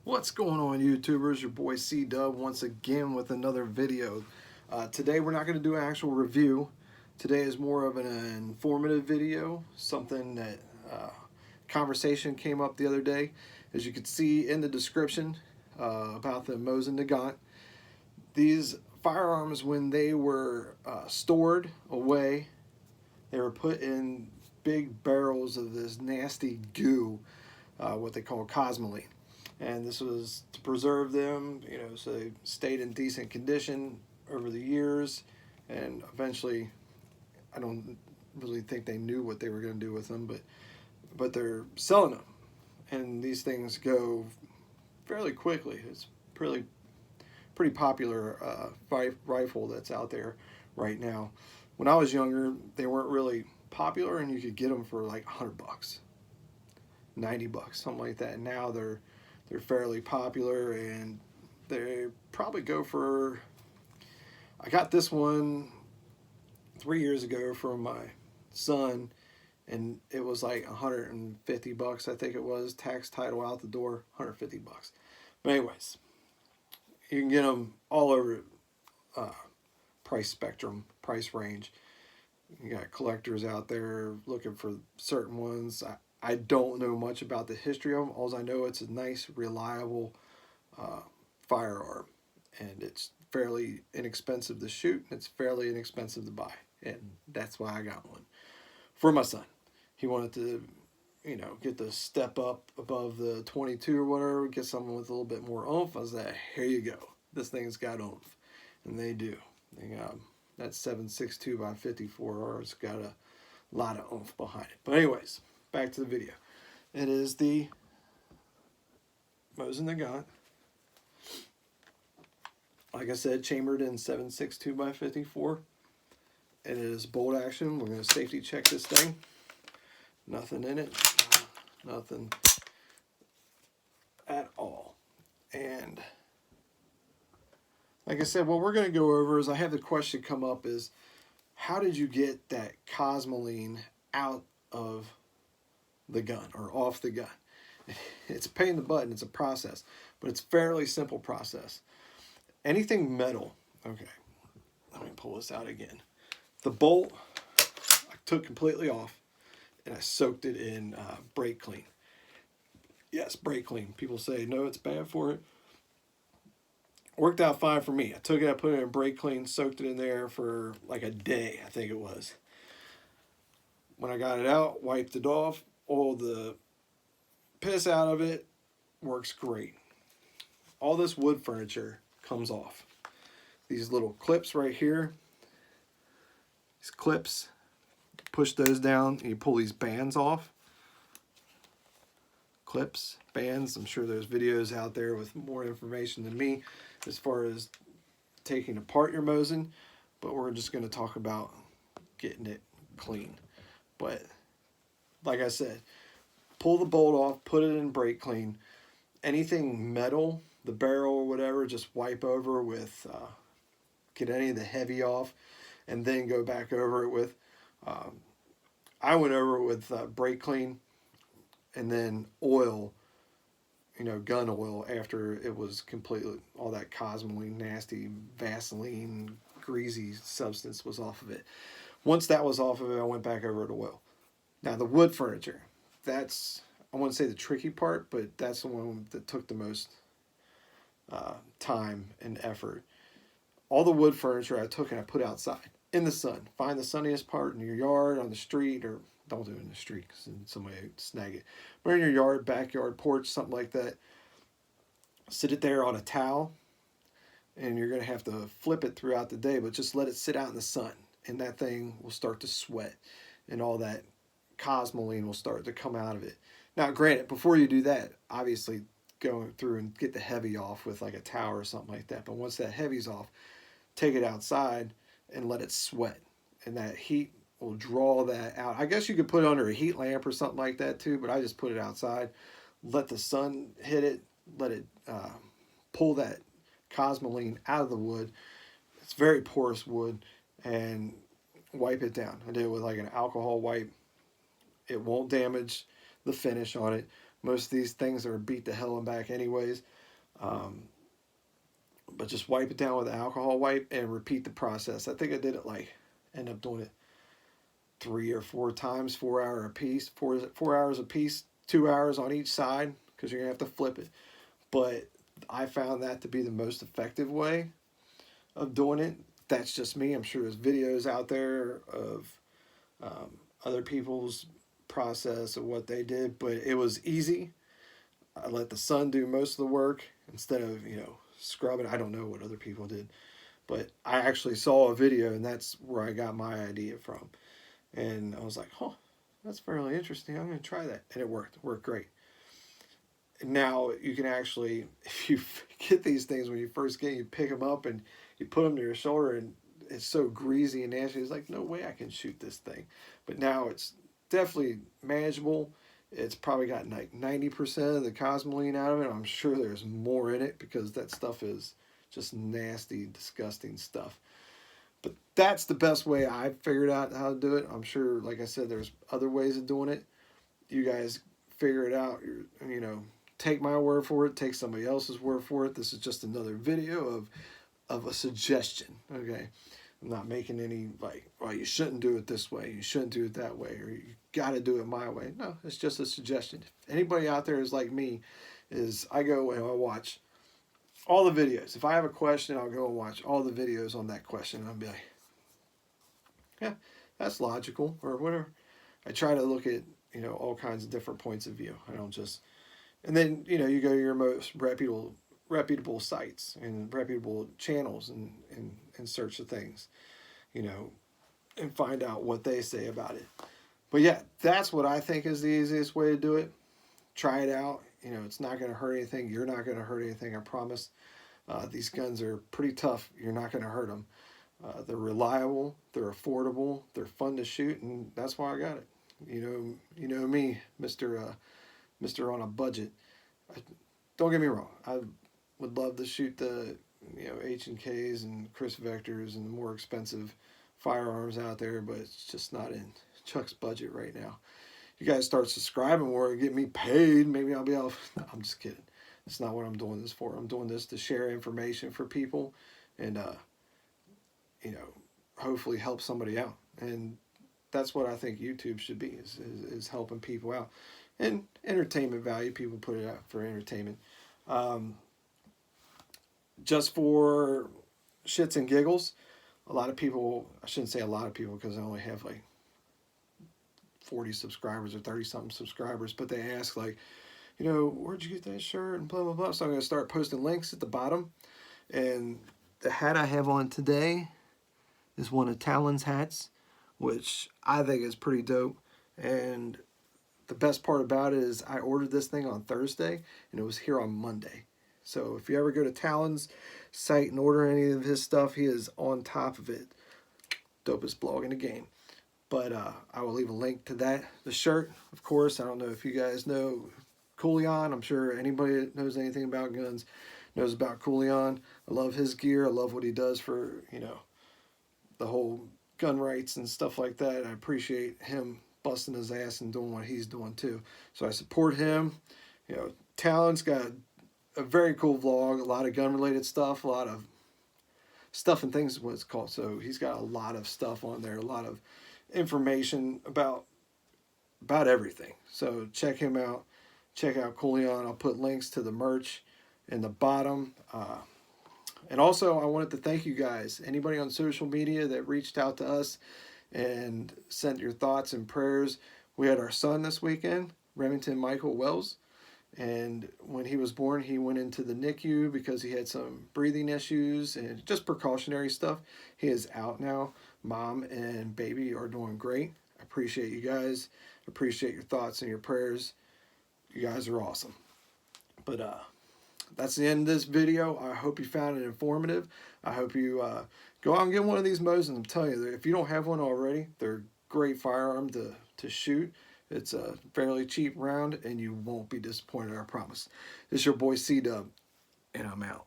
What's going on, YouTubers? Your boy C-Dub once again with another video. Today we're not going to do an actual review. Today is more of an informative video, something that conversation came up the other day. As you can see in the description about the Mosin Nagant. These firearms, when they were stored away, they were put in big barrels of this nasty goo, what they call Cosmoline. And this was to preserve them, so they stayed in decent condition over the years. And eventually, I don't really think they knew what they were going to do with them, but they're selling them. And these things go fairly quickly. It's pretty popular rifle that's out there right now. When I was younger, they weren't really popular, and you could get them for like $100, $90, something like that. Now they're fairly popular, and they probably go for, I got this one 3 years ago from my son, and it was like $150, I think it was, tax, title, out the door, $150. But anyways, you can get them all over price spectrum, price range. You got collectors out there looking for certain ones. I don't know much about the history of them. All I know, it's a nice, reliable firearm, and it's fairly inexpensive to shoot, and it's fairly inexpensive to buy, and that's why I got one for my son. He wanted to, get the step up above the 22 or whatever, get something with a little bit more oomph. I was like, here you go. This thing's got oomph, and they do. They got that 7.62 by 54R. It's got a lot of oomph behind it. But anyways, back to the video. It is the Mosin Nagant. Like I said, chambered in 7.62 by 54. It is bolt action. We're going to safety check this thing. Nothing in it. Nothing at all. And like I said, what we're going to go over is, I have the question come up is, how did you get that Cosmoline out of the gun or off the gun? It's a pain in the butt, and it's a process, but it's a fairly simple process. Anything metal, okay, let me pull this out again. The bolt I took completely off, and I soaked it in brake clean. Yes, brake clean. People say no, it's bad for it. Worked out fine for me. I took it, I put it in brake clean, soaked it in there for like a day, I think it was. When I got it out, wiped it off, all the piss out of it, works great. All this wood furniture comes off. These little clips right here, these clips, push those down, and you pull these bands off. Clips, bands, I'm sure there's videos out there with more information than me as far as taking apart your Mosin, but we're just going to talk about getting it clean. But like I said, pull the bolt off, put it in brake clean. Anything metal, the barrel or whatever, just wipe over with, get any of the heavy off, and then go back over it with, I went over it with brake clean, and then oil, gun oil, after it was completely, all that Cosmoline, nasty Vaseline, greasy substance was off of it. Once that was off of it, I went back over to oil. Now the wood furniture, that's, I wouldn't say the tricky part, but that's the one that took the most time and effort. All the wood furniture I took and I put outside in the sun. Find the sunniest part in your yard, on the street, or don't do it in the street because then somebody would snag it. But in your yard, backyard, porch, something like that. Sit it there on a towel, and you're going to have to flip it throughout the day, but just let it sit out in the sun, and that thing will start to sweat, and all that Cosmoline will start to come out of it. Now, granted, before you do that, obviously go through and get the heavy off with like a towel or something like that. But once that heavy's off, take it outside and let it sweat, and that heat will draw that out. I guess you could put it under a heat lamp or something like that too, but I just put it outside, let the sun hit it, let it pull that Cosmoline out of the wood. It's very porous wood, and wipe it down. I did it with like an alcohol wipe. It won't damage the finish on it, Most of these things are beat to hell and back anyways. Um, but just wipe it down with an alcohol wipe and repeat the process. I think I did it like, end up doing it 3 or 4 times, 4 hour a piece, 4 hours a piece, 2 hours on each side, because you're gonna have to flip it. But I found that to be the most effective way of doing it. That's just me. I'm sure there's videos out there of other people's process of what they did, but it was easy. I let the sun do most of the work instead of, scrubbing. I don't know what other people did, but I actually saw a video, and that's where I got my idea from. And I was like, "Huh, that's fairly interesting. I'm going to try that," and it worked. It worked great. Now you can actually, if you get these things when you first get, you pick them up and you put them to your shoulder, and it's so greasy and nasty. It's like, no way I can shoot this thing. But now it's definitely manageable. It's probably got like 90% of the Cosmoline out of it. I'm sure there's more in it because that stuff is just nasty, disgusting stuff. But that's the best way I've figured out how to do it. I'm sure, like I said, there's other ways of doing it. You guys figure it out. Take my word for it. Take somebody else's word for it. This is just another video of a suggestion. Okay, I'm not making any like, well, you shouldn't do it this way. You shouldn't do it that way, or you got to do it my way. No, it's just a suggestion. If anybody out there is like me, is I go and I watch all the videos. If I have a question, I'll go and watch all the videos on that question. And I'll be like, yeah, that's logical, or whatever. I try to look at, all kinds of different points of view. I don't just, and then, you go to your most reputable sites and reputable channels and search the things, and find out what they say about it. But yeah, that's what I think is the easiest way to do it. Try it out. It's not going to hurt anything. You're not going to hurt anything, I promise. These guns are pretty tough. You're not going to hurt them. They're reliable. They're affordable. They're fun to shoot, and that's why I got it. You know me, Mr. On a budget. Don't get me wrong. I would love to shoot the H&Ks and Chris Vectors and the more expensive firearms out there, but it's just not in Chuck's budget right now. You guys start subscribing more and get me paid, maybe I'll be able. No, I'm just kidding. That's not what I'm doing this for. I'm doing this to share information for people, and hopefully help somebody out. And that's what I think YouTube should be, is helping people out. And entertainment value, people put it out for entertainment. Just for shits and giggles, a lot of people, I shouldn't say a lot of people because I only have like 40 subscribers or 30 something subscribers, but they ask like, where'd you get that shirt and blah, blah, blah. So I'm going to start posting links at the bottom. And the hat I have on today is one of Talon's hats, which I think is pretty dope. And the best part about it is I ordered this thing on Thursday and it was here on Monday. So if you ever go to Talon's site and order any of his stuff, he is on top of it. Dopest blog in the game. But I will leave a link to that. The shirt, of course, I don't know if you guys know Coolion. I'm sure anybody that knows anything about guns knows about Coolion. I love his gear. I love what he does for, the whole gun rights and stuff like that. I appreciate him busting his ass and doing what he's doing too. So I support him. Talon's got a very cool vlog, a lot of gun related stuff, a lot of stuff and things is what it's called. So he's got a lot of stuff on there, a lot of information about everything. So check him out. Check out Coolion. I'll put links to the merch in the bottom. And also, I wanted to thank you guys. Anybody on social media that reached out to us and sent your thoughts and prayers. We had our son this weekend, Remington Michael Wells. And when he was born, he went into the NICU because he had some breathing issues and just precautionary stuff. He is out now. Mom and baby are doing great. I appreciate you guys. Appreciate your thoughts and your prayers. You guys are awesome. But that's the end of this video. I hope you found it informative. I hope you go out and get one of these Mosins. I'm telling you, if you don't have one already, they're a great firearm to shoot. It's a fairly cheap round, and you won't be disappointed, I promise. This is your boy C-Dub, and I'm out.